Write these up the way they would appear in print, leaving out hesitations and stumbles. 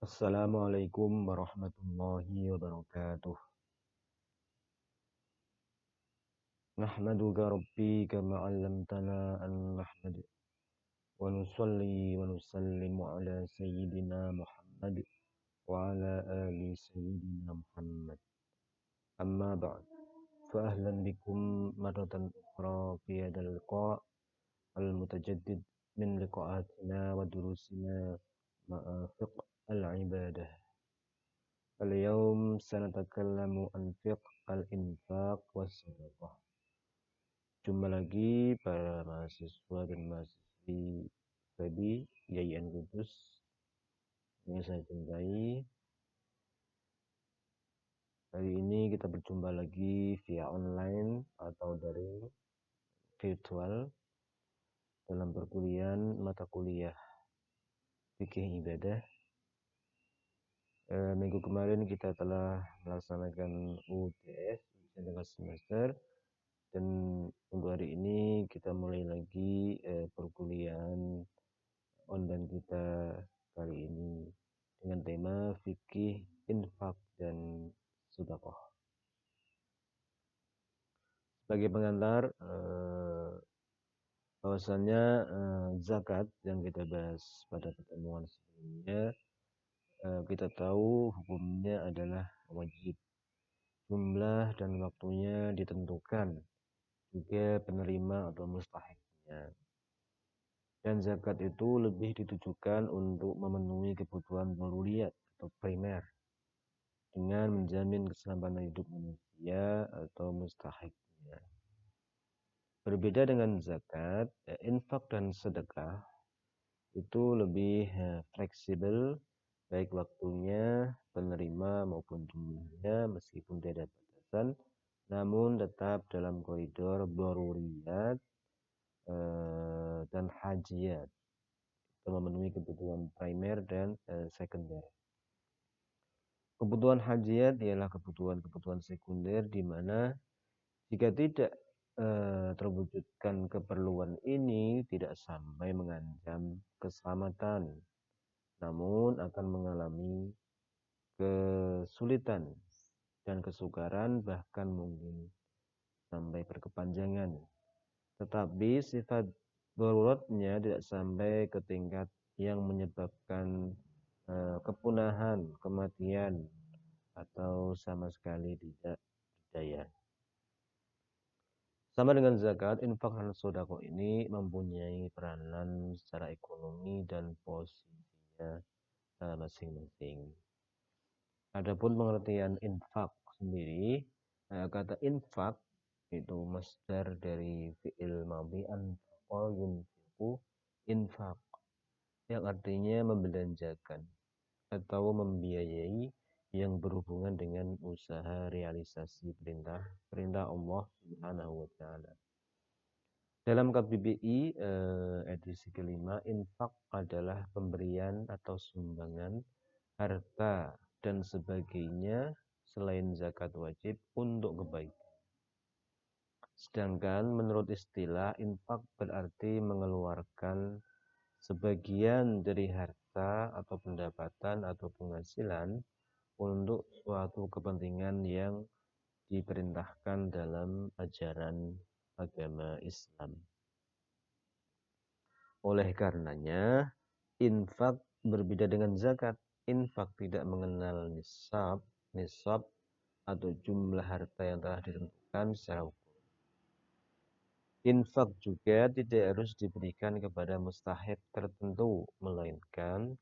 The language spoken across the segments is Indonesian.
Assalamualaikum warahmatullahi wabarakatuh. Nahmaduka Rabbi kama 'allamtana an nahmad wa nusalli wa nusallimu ala sayyidina Muhammad wa ala ali sayyidina Muhammad. Amma ba'd. Fa ahlan bikum marratan ukhra fi hadzal liqa' al-mutajaddid min liqa'atina wa durusina ma'a fiqh al-ibadah. Al-yawm sanatakallamu an fiqh al-infaq was-sadaqah. Jumpa lagi para mahasiswa dan mahasiswi FEBI IAIN Kudus yang saya cintai. Hari ini kita berjumpa lagi via online atau daring virtual dalam perkuliahan mata kuliah fikih ibadah. Minggu kemarin kita telah melaksanakan UTS, ujian tengah semester, dan untuk hari ini kita mulai lagi perkuliahan online kita kali ini dengan tema fikih, infak, dan sedekah. Sebagai pengantar, bahwasannya zakat yang kita bahas pada pertemuan sebelumnya, kita tahu hukumnya adalah wajib. Jumlah dan waktunya ditentukan, juga penerima atau mustahiknya. Dan zakat itu lebih ditujukan untuk memenuhi kebutuhan daruriyat atau primer dengan menjamin keselamatan hidup manusia atau mustahiknya. Berbeda dengan zakat, infak dan sedekah itu lebih fleksibel, baik waktunya, penerima maupun jumlahnya, meskipun tidak ada batasan, namun tetap dalam koridor daruriyat dan hajiyat, memenuhi kebutuhan primer dan sekunder. Kebutuhan hajiyat ialah kebutuhan sekunder di mana jika tidak terwujudkan keperluan ini tidak sampai mengancam keselamatan, namun akan mengalami kesulitan dan kesukaran, bahkan mungkin sampai berkepanjangan. Tetapi sifat daruratnya tidak sampai ke tingkat yang menyebabkan kepunahan, kematian, atau sama sekali tidak berdaya. Sama dengan zakat, infak dan sedekah ini mempunyai peranan secara ekonomi dan posisinya masing-masing. Adapun pengertian infak sendiri, kata infak itu masdar dari fi'il madhi anfaqa yunfiqu, infak, yang artinya membelanjakan atau membiayai yang berhubungan dengan usaha realisasi perintah Allah Subhanahu wa taala. Dalam KBBI edisi kelima, infak adalah pemberian atau sumbangan harta dan sebagainya selain zakat wajib untuk kebaikan. Sedangkan menurut istilah, infak berarti mengeluarkan sebagian dari harta atau pendapatan atau penghasilan untuk suatu kepentingan yang diperintahkan dalam ajaran agama Islam. Oleh karenanya, infak berbeda dengan zakat. Infak tidak mengenal nisab atau jumlah harta yang telah ditentukan secara hukum. Infak juga tidak harus diberikan kepada mustahik tertentu, melainkan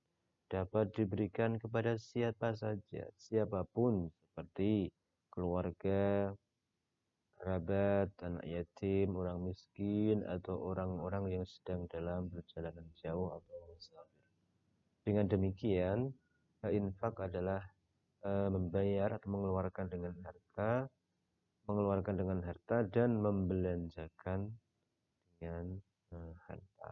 dapat diberikan kepada siapa saja, siapapun, seperti keluarga, kerabat, anak yatim, orang miskin, atau orang-orang yang sedang dalam perjalanan jauh atau musafir. Dengan demikian, infak adalah membayar atau mengeluarkan dengan harta dan membelanjakan dengan harta.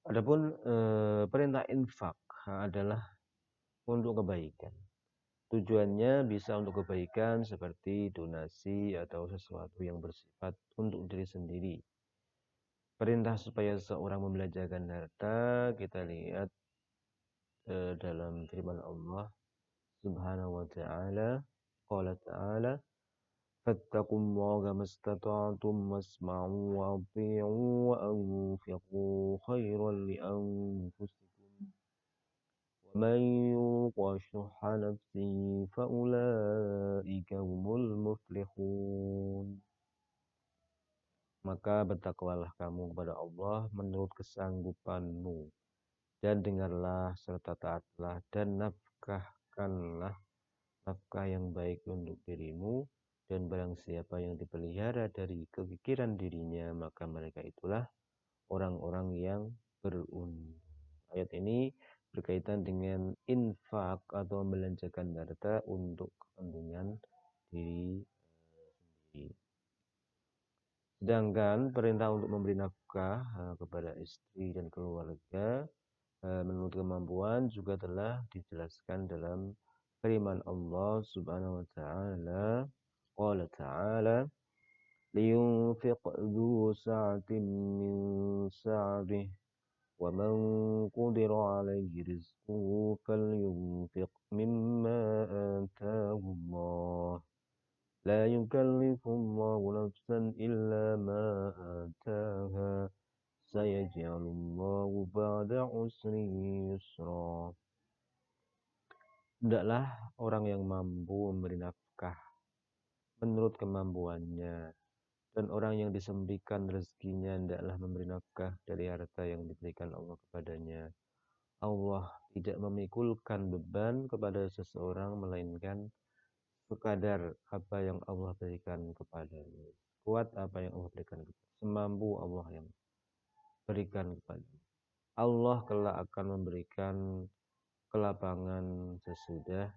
Adapun perintah infak adalah untuk kebaikan. Tujuannya bisa untuk kebaikan seperti donasi atau sesuatu yang bersifat untuk diri sendiri. Perintah supaya seorang membelanjakan harta kita lihat dalam firman Allah Subhanahu wa ta'ala. Qala ta'ala fattaqullaha mastata'tum wasma'u wa athi'u wa anfiqu khairan li anfusikum wa man yuqa shuhha nafsihi fa ulaika humul muflihun. Maka bertakwalah kamu kepada Allah menurut kesanggupanmu, dan dengarlah serta taatlah dan nafkahkanlah nafkah yang baik untuk dirimu, dan barang siapa yang dipelihara dari kefikiran dirinya, maka mereka itulah orang-orang yang beruntung. Ayat ini berkaitan dengan infak atau membelanjakan harta untuk kepentingan diri sendiri. Sedangkan perintah untuk memberi nafkah kepada istri dan keluarga menurut kemampuan juga telah dijelaskan dalam firman Allah Subhanahu wa ta'ala. Qala ta'ala liyunfiq dzu sa'atin min sa'atihi wa man qudira 'alaihi rizquhu falyunfiq mimma ataahu Allah la yukallifullahu nafsan illa ma ataaha sayaj'alullahu ba'da usri yusra. Hendaklah orang yang mampu memberi nafkah menurut kemampuannya, dan orang yang disempitkan rezekinya hendaklah memberi nafkah dari harta yang diberikan Allah kepadanya. Allah tidak memikulkan beban kepada seseorang melainkan sekadar apa yang Allah berikan kepadanya. Kuat apa yang Allah berikan kepadanya, semampu Allah yang berikan kepadanya. Allah kelak akan memberikan kelapangan sesudah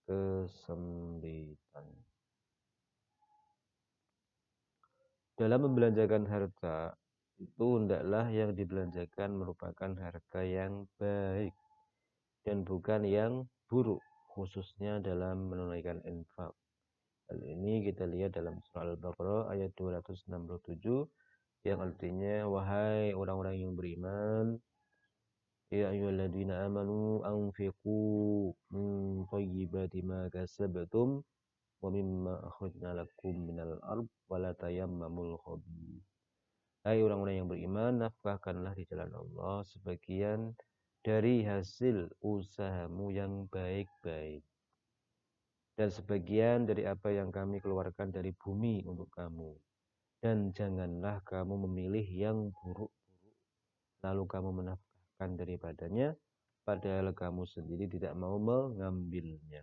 kesempitan. Dalam membelanjakan harta itu hendaklah yang dibelanjakan merupakan harta yang baik dan bukan yang buruk, khususnya dalam menunaikan infak. Hal ini kita lihat dalam surah Al-Baqarah ayat 267 yang artinya, wahai orang-orang yang beriman, ya ayyuhalladzina amanu anfiqu min thayyibati ma kasabtum wa mimma akhrajna lakum minal ard wa la tayammamul khabith. Hai orang-orang yang beriman, nafkahkanlah di jalan Allah sebagian dari hasil usahamu yang baik-baik, dan sebagian dari apa yang kami keluarkan dari bumi untuk kamu, dan janganlah kamu memilih yang buruk-buruk lalu kamu menafkahkan daripadanya, padahal kamu sendiri tidak mau mengambilnya,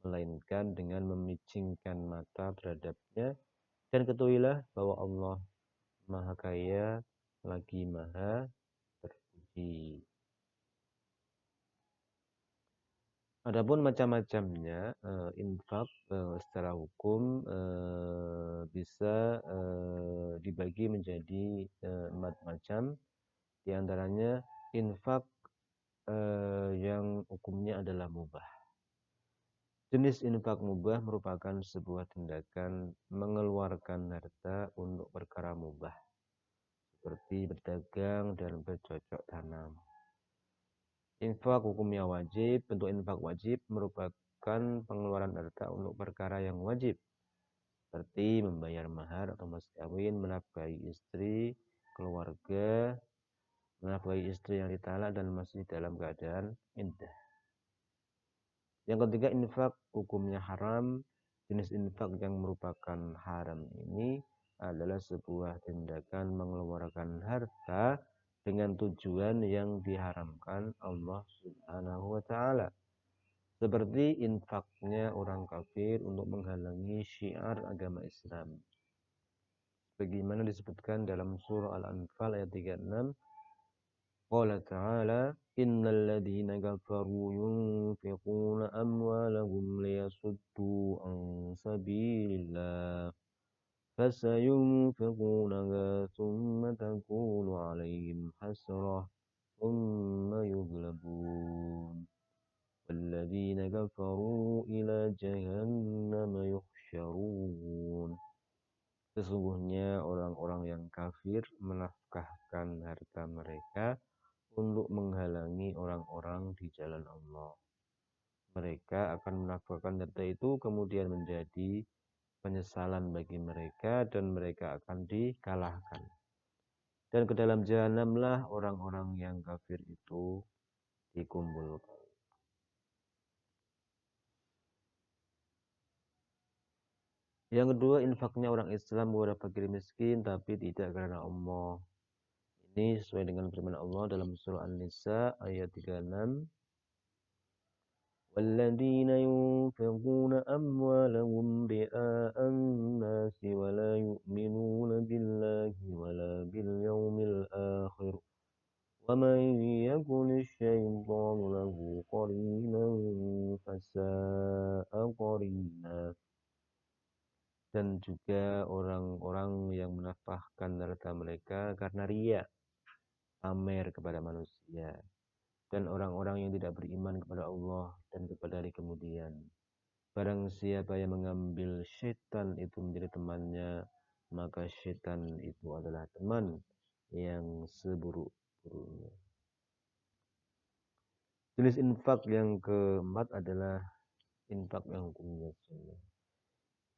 melainkan dengan memicingkan mata terhadapnya. Dan ketahuilah bahwa Allah Maha Kaya lagi Maha Terpuji. Adapun macam-macamnya infak secara hukum bisa dibagi menjadi 4 macam. Di antaranya infak yang hukumnya adalah mubah. Jenis infak mubah merupakan sebuah tindakan mengeluarkan harta untuk perkara mubah, seperti berdagang dan bercocok tanam. Infak hukumnya wajib. Bentuk infak wajib merupakan pengeluaran harta untuk perkara yang wajib, seperti membayar mahar atau mas kawin, menafkahi istri, keluarga, menafkahi istri yang ditalak dan masih dalam keadaan iddah. Yang ketiga, infak hukumnya haram. Jenis infak yang merupakan haram ini adalah sebuah tindakan mengeluarkan harta dengan tujuan yang diharamkan Allah Subhanahu wa ta'ala, seperti infaknya orang kafir untuk menghalangi syiar agama Islam, sebagaimana disebutkan dalam surah Al-Anfal ayat 36. Qala ta'ala innal ladzina kafaru yunfiquna amwalahum liyasuddu an sabilillah fasayunfiqunaha thumma takunu 'alaihim hasrah thumma yughlabun. walladzina kafaru ila jahannam yuhsyarun. Sesungguhnya orang-orang yang kafir menafkahkan harta mereka untuk menghalangi orang-orang di jalan Allah. Mereka akan menafkahkan harta itu kemudian menjadi penyesalan bagi mereka dan mereka akan dikalahkan. Dan ke dalam jahanamlah orang-orang yang kafir itu dikumpulkan. Yang kedua, infaknya orang Islam kepada fakir miskin tapi tidak karena Allah. Ini sesuai dengan firman Allah dalam surah An-Nisa ayat 36. والذين ينفقون أموالهم رئاء الناس ولا يؤمنون بالله ولا باليوم الآخر ومن يكن الشيطان له قرينا فساء قرينا. Dan juga orang-orang yang menafkahkan harta mereka karena riya, pamer kepada manusia, dan orang-orang yang tidak beriman kepada Allah dan kepada hari kemudian. Barang siapa yang mengambil syaitan itu menjadi temannya, maka syaitan itu adalah teman yang seburuk-buruknya. Jenis infak yang keempat adalah infak yang hukumnya sunnah.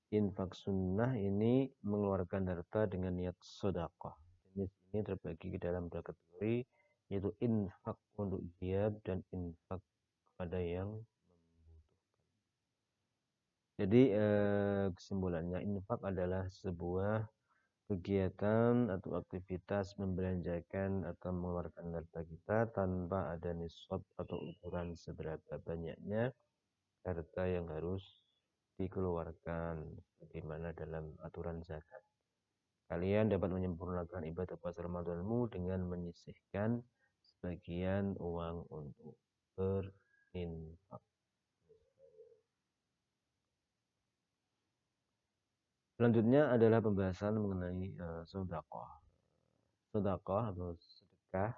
Infak sunnah ini mengeluarkan harta dengan niat sedekah. Jenis ini terbagi ke dalam dua kategori, yaitu infak untuk jihad dan infak kepada yang membutuhkan. Jadi kesimpulannya, infak adalah sebuah kegiatan atau aktivitas membelanjakan atau mengeluarkan harta kita tanpa ada nisab atau ukuran seberapa banyaknya harta yang harus dikeluarkan, bagaimana dalam aturan zakat. Kalian dapat menyempurnakan ibadah puasa Ramadanmu dengan menyisihkan sebagian uang untuk berinfak. Selanjutnya adalah pembahasan mengenai sedekah. Sedekah atau sedekah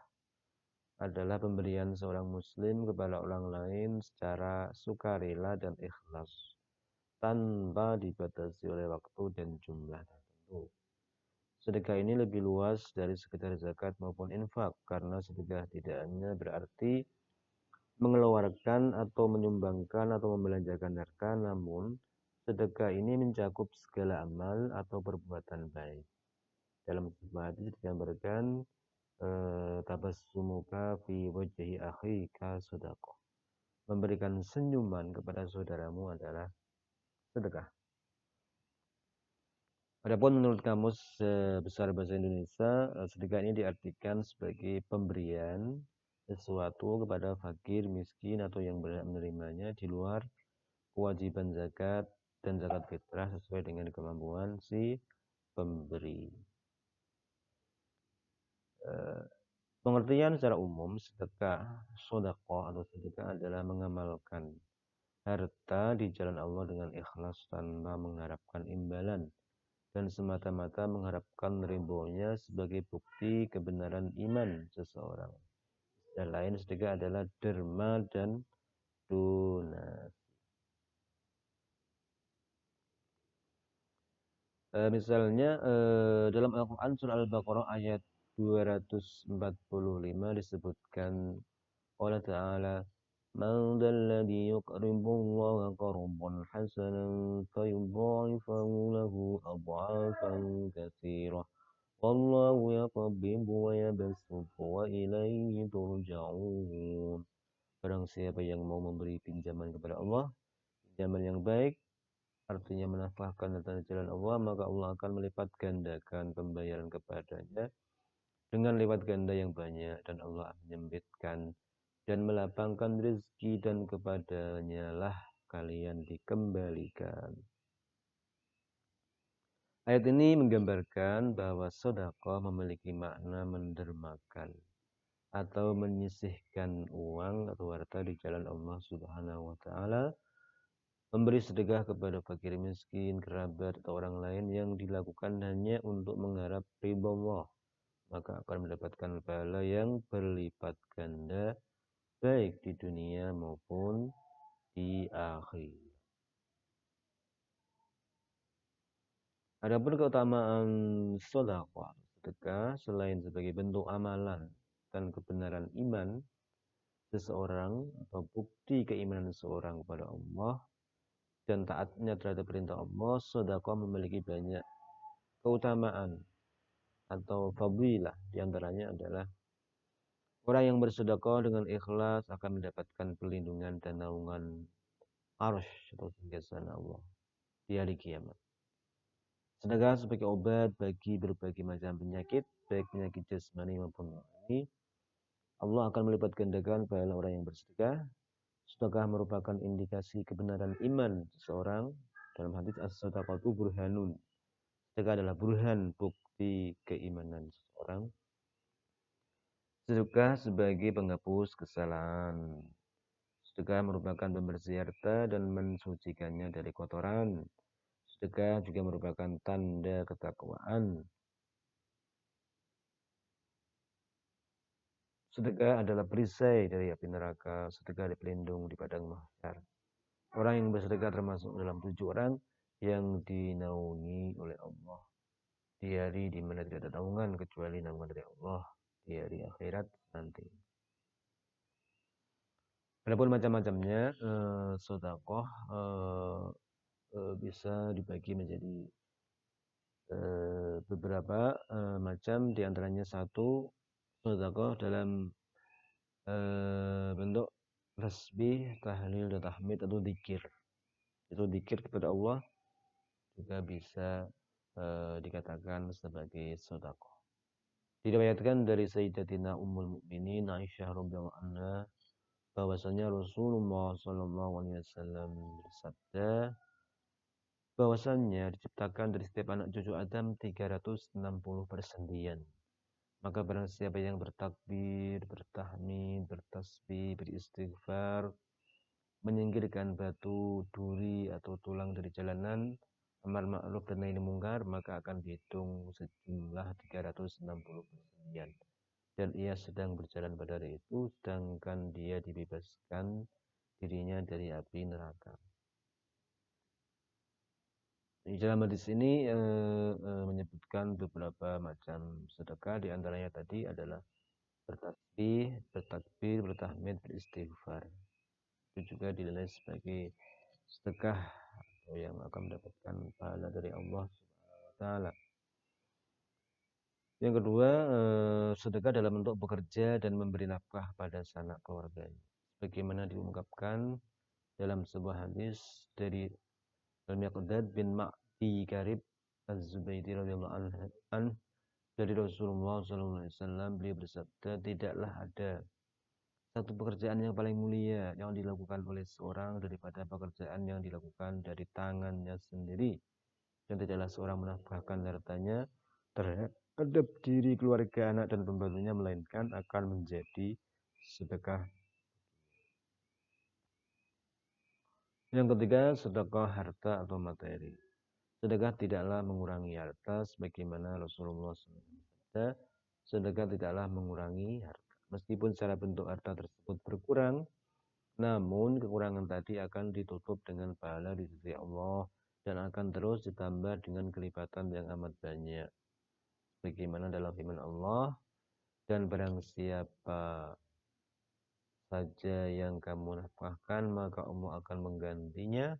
adalah pemberian seorang muslim kepada orang lain secara sukarela dan ikhlas, tanpa dibatasi oleh waktu dan jumlah tertentu. Sedekah ini lebih luas dari sekedar zakat maupun infak, karena sedekah tidak hanya berarti mengeluarkan atau menyumbangkan atau membelanjakan harta, namun sedekah ini mencakup segala amal atau perbuatan baik. Dalam sebuah hadis digambarkan tabassumuka fi wajhi akhika sedekah. Memberikan senyuman kepada saudaramu adalah sedekah. Adapun menurut kamus besar bahasa Indonesia, sedekah ini diartikan sebagai pemberian sesuatu kepada fakir, miskin, atau yang berhak menerimanya di luar kewajiban zakat dan zakat fitrah sesuai dengan kemampuan si pemberi. Pengertian secara umum, sedekah, sedekah atau sedekah adalah mengamalkan harta di jalan Allah dengan ikhlas tanpa mengharapkan imbalan dan semata-mata mengharapkan ridhonya sebagai bukti kebenaran iman seseorang. Dan lain sedekah adalah derma dan donasi. Misalnya dalam Al-Quran surah Al-Baqarah ayat 245 disebutkan Allah Ta'ala, Man dalladhi yuqridullaha qardan hasanan fayudha'ifahu lahu adha'afan katsirah. Wallahu yaqbidu wa yabsutu wa ilaihi turja'un. Barang siapa yang mau memberi pinjaman kepada Allah, pinjaman yang baik, artinya menafkahkan harta jalan Allah, maka Allah akan melipat gandakan pembayaran kepadanya dengan lipat ganda yang banyak, dan Allah menyempitkan dan melapangkan rezeki, dan kepadanya lah kalian dikembalikan. Ayat ini menggambarkan bahwa sedekah memiliki makna mendermakan atau menyisihkan uang atau harta di jalan Allah Subhanahu wa Ta'ala. Memberi sedekah kepada fakir miskin, kerabat, atau orang lain yang dilakukan hanya untuk mengharap ridha Allah, maka akan mendapatkan pahala yang berlipat ganda baik di dunia maupun di akhir. Adapun keutamaan sedekah, selain sebagai bentuk amalan dan kebenaran iman seseorang atau bukti keimanan seseorang kepada Allah dan taatnya terhadap perintah Allah, sedekah memiliki banyak keutamaan atau fadilah. Di antaranya adalah orang yang bersedekah dengan ikhlas akan mendapatkan perlindungan dan naungan arsy atau singgasana Allah di hari kiamat. Sedekah sebagai obat bagi berbagai macam penyakit, baik penyakit jasmani maupun rohani. Allah akan melipat gandakan pahala orang yang bersedekah. Sedekah merupakan indikasi kebenaran iman seseorang. Dalam hadis as-sadaqatu burhanun. Sedekah adalah burhan, bukti keimanan seseorang. Sedekah sebagai penghapus kesalahan. Sedekah merupakan pembersih harta dan mensucikannya dari kotoran. Sedekah juga merupakan tanda ketakwaan. Sedekah adalah perisai dari api neraka. Sedekah pelindung di padang mahsyar. Orang yang bersedekah termasuk dalam 7 orang yang dinaungi oleh Allah di hari di mana tidak ada naungan kecuali naungan dari Allah di hari akhirat nanti. Adapun macam-macamnya, sedekah bisa dibagi menjadi beberapa macam, di antaranya satu sedekah dalam bentuk tasbih, tahlil, dan tahmid atau dzikir. Itu dzikir kepada Allah juga bisa dikatakan sebagai sedekah. Diriwayatkan dari Sayyidatina Ummul Mukminin Aisyah radhiyallahu anha bahwasanya Rasulullah sallallahu alaihi wasallam bersabda bahwasannya diciptakan dari setiap anak cucu Adam 360 persendian. Maka barang siapa yang bertakbir, bertahmid, bertasbih, beristighfar, menyingkirkan batu, duri, atau tulang dari jalanan, amar ma'ruf dan nahi mungkar, maka akan dihitung sejumlah 360 persendian. Dan ia sedang berjalan pada hari itu, sedangkan dia dibebaskan dirinya dari api neraka. Di dalam hadis ini menyebutkan beberapa macam sedekah, di antaranya tadi adalah bertasbih, bertakbir, bertahmid, beristighfar. Itu juga dinilai sebagai sedekah atau yang akan mendapatkan pahala dari Allah Subhanahu wa taala. Yang kedua, sedekah dalam bentuk bekerja dan memberi nafkah pada sanak keluarganya. Sebagaimana diungkapkan dalam sebuah hadis dari Al-Miqdad bin Ma'di Karib Az-Zubaydi radhiyallahu anhu dari Rasulullah SAW, beliau bersabda, tidaklah ada satu pekerjaan yang paling mulia yang dilakukan oleh seorang daripada pekerjaan yang dilakukan dari tangannya sendiri, dan tidaklah seorang menafkahkan hartanya terhadap diri, keluarga, anak, dan pembantunya, melainkan akan menjadi sedekah. Yang ketiga, sedekah harta atau materi. Sedekah tidaklah mengurangi harta, sebagaimana Rasulullah SAW bersabda, sedekah tidaklah mengurangi harta. Meskipun secara bentuk harta tersebut berkurang, namun kekurangan tadi akan ditutup dengan pahala di sisi Allah dan akan terus ditambah dengan kelipatan yang amat banyak. Bagaimana dalam firman Allah, dan barang siapa saja yang kamu nafkahkan, maka Allah akan menggantinya,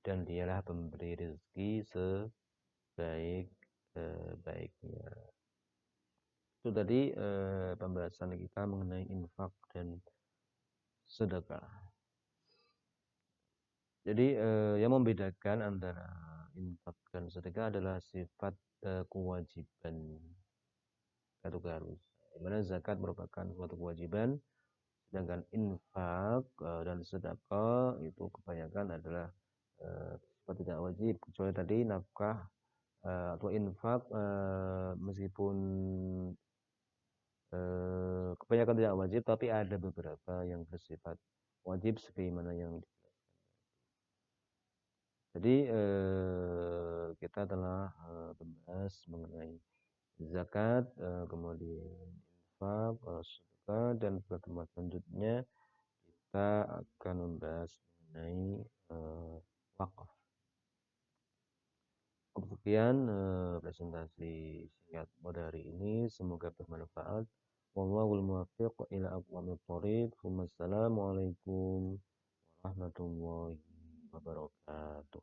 dan dialah pemberi rezeki sebaik-baiknya. Itu tadi pembahasan kita mengenai infak dan sedekah. Jadi yang membedakan antara infak dan sedekah adalah sifat kewajiban atau keharusan. Di mana zakat merupakan suatu kewajiban, sedangkan infak dan sedekah itu kebanyakan adalah sifat tidak wajib, kecuali tadi nafkah atau infak meskipun kebanyakan tidak wajib, tapi ada beberapa yang bersifat wajib sebagaimana yang jadi kita telah membahas mengenai zakat, kemudian infak, sedekah, dan pertemuan selanjutnya kita akan membahas mengenai wakaf. Sekian presentasi singkat pada hari ini, semoga bermanfaat. Wallahul muwaffiq ila aqwamit thoriq. Wassalamualaikum warahmatullahi wabarakatuh.